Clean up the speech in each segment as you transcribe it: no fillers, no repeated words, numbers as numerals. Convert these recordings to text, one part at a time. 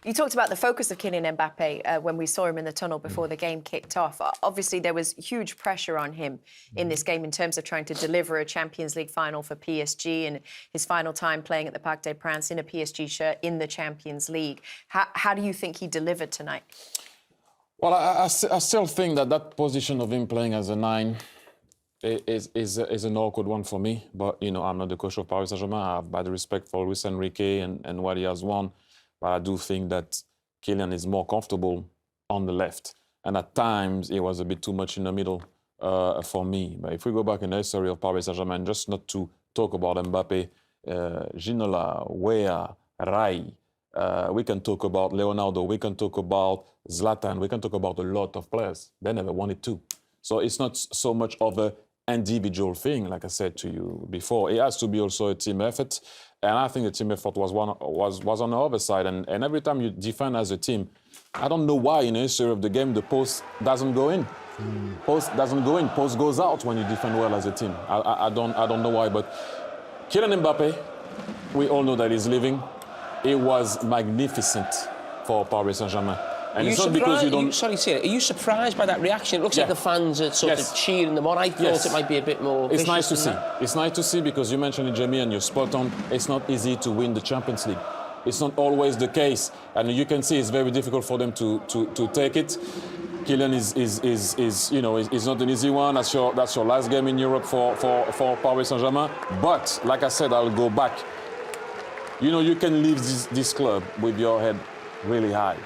You talked about the focus of Kylian Mbappe when we saw him in the tunnel before the game kicked off. Obviously, there was huge pressure on him in this game in terms of trying to deliver a Champions League final for PSG and his final time playing at the Parc des Princes in a PSG shirt in the Champions League. How do you think he delivered tonight? Well, I still think that position of him playing as a 9 is an awkward one for me. But, you know, I'm not the coach of Paris Saint-Germain. I have bad respect for Luis Enrique and what he has won. But I do think that Kylian is more comfortable on the left. And at times, it was a bit too much in the middle for me. But if we go back in the history of Paris Saint-Germain, just not to talk about Mbappé, Ginola, Weah, Rai, we can talk about Leonardo, we can talk about Zlatan, we can talk about a lot of players. They never wanted to. So it's not so much of an individual thing, like I said to you before. It has to be also a team effort. And I think the team effort was on the other side. And every time you defend as a team, I don't know why in the history of the game the post doesn't go in. Post doesn't go in. Post goes out when you defend well as a team. I don't know why. But Kylian Mbappé, we all know that he's leaving. It was magnificent for Paris Saint-Germain. And it's not because you don't... Sorry, Thierry, are you surprised by that reaction? It looks like the fans are sort of cheering them on. I thought it might be a bit more... It's nice to see. It's nice to see because you mentioned it, Jamie, and you're spot on. It's not easy to win the Champions League. It's not always the case. And you can see it's very difficult for them to take it. Kylian is you know, is not an easy one. That's your last game in Europe for Paris Saint-Germain. But, like I said, I'll go back. You know, you can leave this club with your head really high.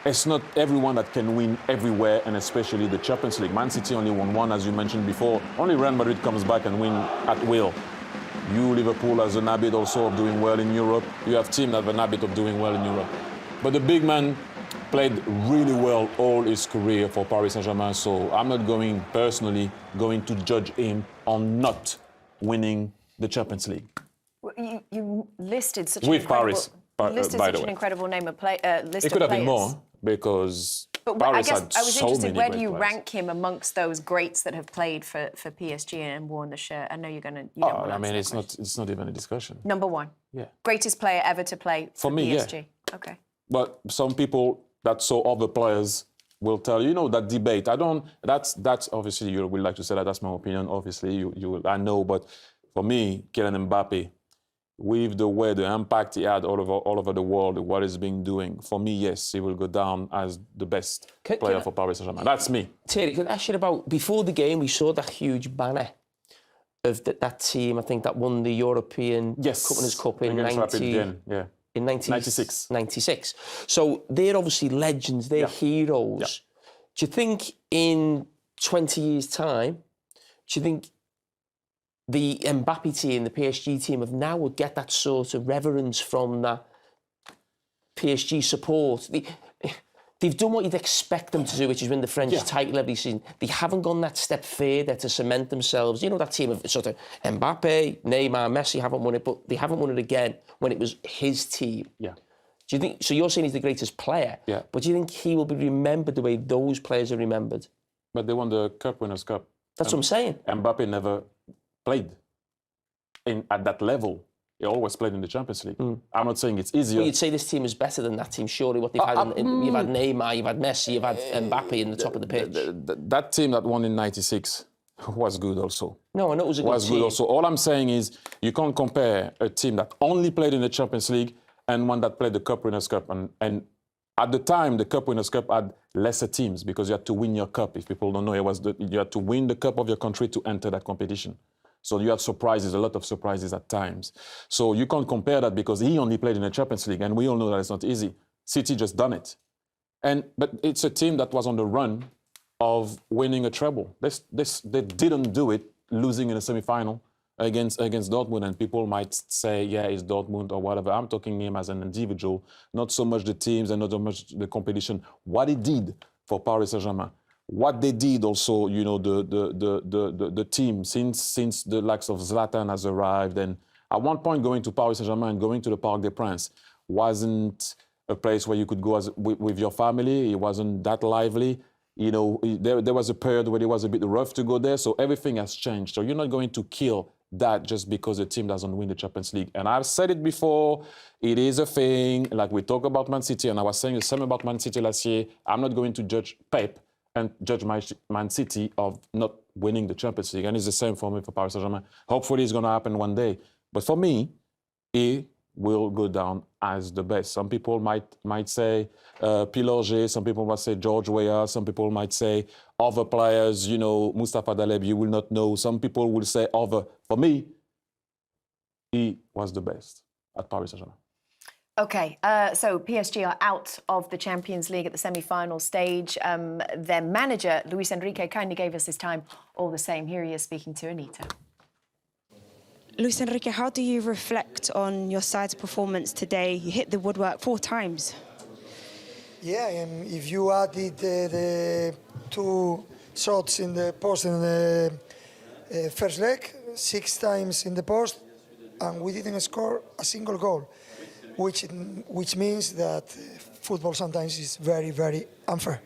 It's not everyone that can win everywhere, and especially the Champions League. Man City only won one, as you mentioned before. Only Real Madrid comes back and win at will. You, Liverpool, has an habit also of doing well in Europe. You have teams that have an habit of doing well in Europe. But the big man played really well all his career for Paris Saint-Germain, so I'm not personally going to judge him on not winning the Champions League. You listed such with an Paris, an incredible name of list of players. It could have been more because Paris I had was so interested, many where great do you players. rank him amongst those greats that have played for PSG and worn the shirt? I know you're going to... I mean, it's not even a discussion. Number one. Yeah. Greatest player ever to play for me, PSG. Yeah. Okay. But some people that saw other players will tell you know, that debate. That's obviously, you would like to say that's my opinion. Obviously, I know, but for me, Kylian Mbappé, with the way, the impact he had all over the world, what he's been doing, for me, yes, he will go down as the best player for Paris Saint-Germain. That's me. Thierry, can I ask you about, before the game, we saw that huge banner of that team, I think, that won the European Winners' Cup in 96. 96. So they're obviously legends, they're heroes. Yeah. Do you think in 20 years' time, do you think the Mbappé team, the PSG team, have now would get that sort of reverence from that PSG support? They've done what you'd expect them to do, which is win the French title every season. They haven't gone that step further to cement themselves. You know, that team of sort of Mbappé, Neymar, Messi haven't won it, but they haven't won it again when it was his team. Yeah. Do you think, so you're saying he's the greatest player, but do you think he will be remembered the way those players are remembered? But they won the Winners' Cup. That's what I'm saying. Mbappé never played at that level. He always played in the Champions League. I'm not saying it's easier. Well, you'd say this team is better than that team, surely. What they've had, you've had Neymar, you've had Messi, you've had Mbappé in the top of the pitch. That team that won in 96was good also. No, I know it was a good team. Good also. All I'm saying is you can't compare a team that only played in the Champions League and one that played the Cup Winners' Cup. And at the time, the Cup Winners' Cup had lesser teams because you had to win your cup. If people don't know, you had to win the cup of your country to enter that competition. So you had surprises, a lot of surprises at times. So you can't compare that because he only played in the Champions League, and we all know that it's not easy. City just done it. But it's a team that was on the run of winning a treble. They didn't do it, losing in a semi-final against Dortmund, and people might say, yeah, it's Dortmund or whatever. I'm talking him as an individual, not so much the teams and not so much the competition. What he did for Paris Saint-Germain. What they did also, you know, the team since the likes of Zlatan has arrived, and at one point going to Paris Saint-Germain, going to the Parc des Princes wasn't a place where you could go with your family. It wasn't that lively. You know, there was a period where it was a bit rough to go there, so everything has changed. So you're not going to kill that just because a team doesn't win the Champions League. And I've said it before, it is a thing. Like we talk about Man City, and I was saying the same about Man City last year. I'm not going to judge Pep and judge Man City of not winning the Champions League. And it's the same for me for Paris Saint-Germain. Hopefully it's going to happen one day. But for me, he will go down as the best. Some people might say Pilorget, some people might say George Weah, some people might say other players, you know, Mustafa Daleb, you will not know. Some people will say other. For me, he was the best at Paris Saint-Germain. Okay, so PSG are out of the Champions League at the semi-final stage. Their manager, Luis Enrique, kindly gave us his time all the same. Here he is speaking to Anita. Luis Enrique, how do you reflect on your side's performance today? You hit the woodwork 4 times. Yeah, and if you added the 2 shots in the post in the first leg, 6 times in the post, and we didn't score a single goal, which means that football sometimes is very, very unfair.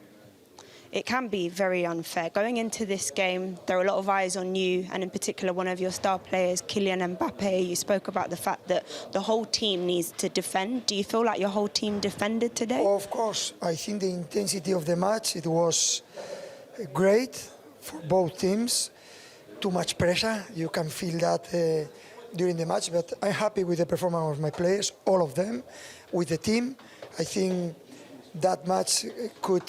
It can be very unfair. Going into this game, there are a lot of eyes on you, and in particular one of your star players, Kylian Mbappe. You spoke about the fact that the whole team needs to defend. Do you feel like your whole team defended today? Of course. I think the intensity of the match, it was great for both teams. Too much pressure. You can feel that during the match, but I'm happy with the performance of my players, all of them, with the team. I think that match could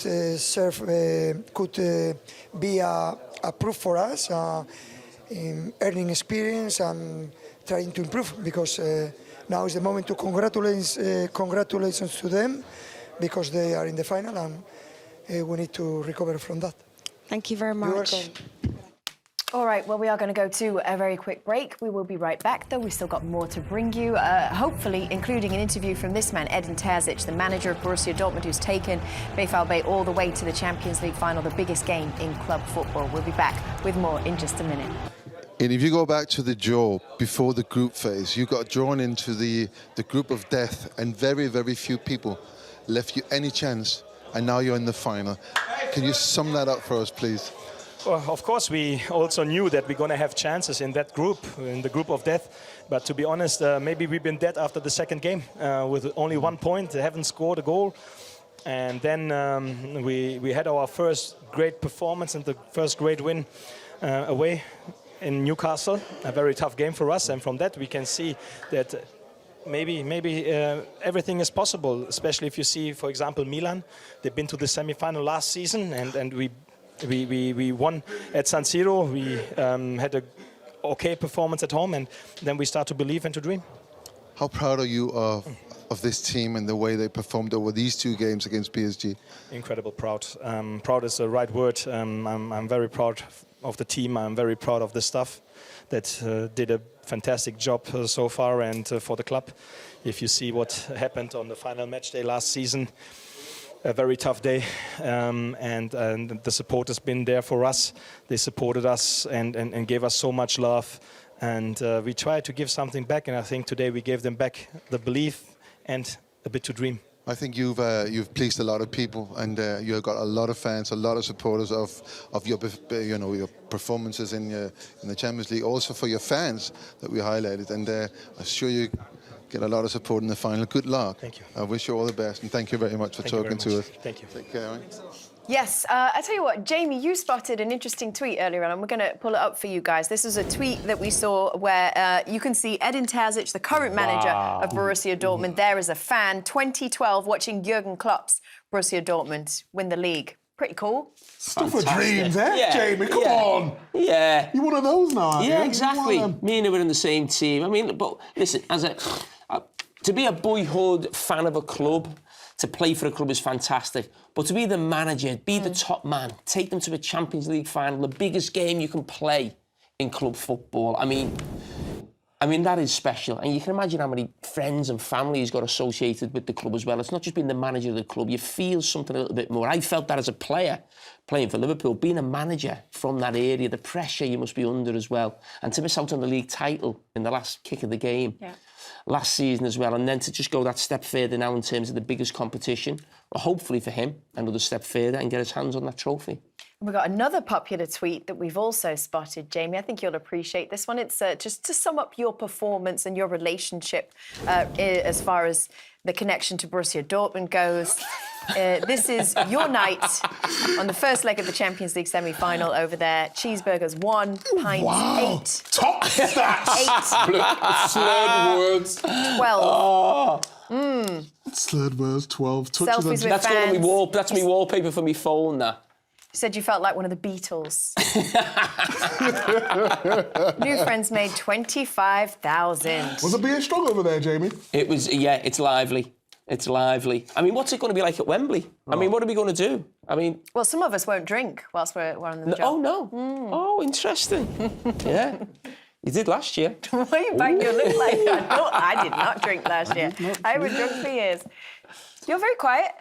be a proof for us in earning experience and trying to improve, because now is the moment to congratulations to them, because they are in the final and we need to recover from that. Thank you very much. You're welcome. All right, well, we are going to go to a very quick break. We will be right back, though. We've still got more to bring you, hopefully including an interview from this man, Edin Terzic, the manager of Borussia Dortmund, who's taken VfB all the way to the Champions League final, the biggest game in club football. We'll be back with more in just a minute. And if you go back to the draw before the group phase, you got drawn into the group of death, and very, very few people left you any chance, and now you're in the final. Can you sum that up for us, please? Well, of course, we also knew that we're going to have chances in that group, in the group of death. But to be honest, maybe we've been dead after the second game with only 1 point. They haven't scored a goal. And then we had our first great performance and the first great win away in Newcastle. A very tough game for us. And from that, we can see that maybe everything is possible, especially if you see, for example, Milan. They've been to the semi-final last season, and we won at San Siro. We had an okay performance at home, and then we start to believe and to dream. How proud are you of this team and the way they performed over these 2 games against PSG? Incredible proud. Proud is the right word. I'm very proud of the team. I'm very proud of the staff that did a fantastic job so far, and for the club. If you see what happened on the final match day last season, a very tough day, and the support has been there for us. They supported us and gave us so much love, and we tried to give something back, and I think today we gave them back the belief and a bit to dream. I think you've pleased a lot of people, and you've got a lot of fans, a lot of supporters of your your performances in the Champions League, also for your fans that we highlighted, and I'm sure you get a lot of support in the final. Good luck. Thank you. I wish you all the best, and thank you very much for talking to us. Thank you. Take care. Yes, I tell you what, Jamie, you spotted an interesting tweet earlier on, and we're going to pull it up for you guys. This is a tweet that we saw where you can see Edin Terzic, the current manager of Borussia Dortmund, there as a fan, 2012, watching Jurgen Klopp's Borussia Dortmund win the league. Pretty cool. Stuff for dreams, eh, Yeah. Jamie? Come on. Yeah. You're one of those now, aren't you? Yeah, exactly. You're one of them. Me and him were in the same team. I mean, but listen, to be a boyhood fan of a club, to play for a club is fantastic. But to be the manager, be the top man, take them to a Champions League final, the biggest game you can play in club football. I mean, that is special. And you can imagine how many friends and family he's got associated with the club as well. It's not just being the manager of the club. You feel something a little bit more. I felt that as a player playing for Liverpool, being a manager from that area, the pressure you must be under as well. And to miss out on the league title in the last kick of the game last season as well. And then to just go that step further now in terms of the biggest competition, hopefully for him, another step further and get his hands on that trophy. We've got another popular tweet that we've also spotted, Jamie. I think you'll appreciate this one. It's just to sum up your performance and your relationship as far as the connection to Borussia Dortmund goes. This is your night on the first leg of the Champions League semi-final over there. Cheeseburgers 1, pints 8. Top stats. 8. Slurred words. 12. Slurred words, 12. Touches Selfies with That's one of fans. me that's me wallpaper for me phone. That. You said you felt like one of the Beatles. New friends made 25,000. Was the beer strong over there, Jamie? It was, yeah, it's lively. It's lively. I mean, what's it going to be like at Wembley? I mean, what are we going to do? I mean... Well, some of us won't drink whilst we're on the job. Oh, no. Oh, interesting. Yeah. You did last year. Why are you banging your lip like that? No, I did not drink last year. I was drunk for years. You're very quiet.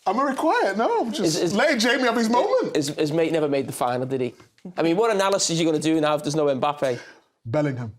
I'm very quiet, no. I'm just letting Jamie have his moment. His mate never made the final, did he? I mean, what analysis are you going to do now if there's no Mbappe? Bellingham.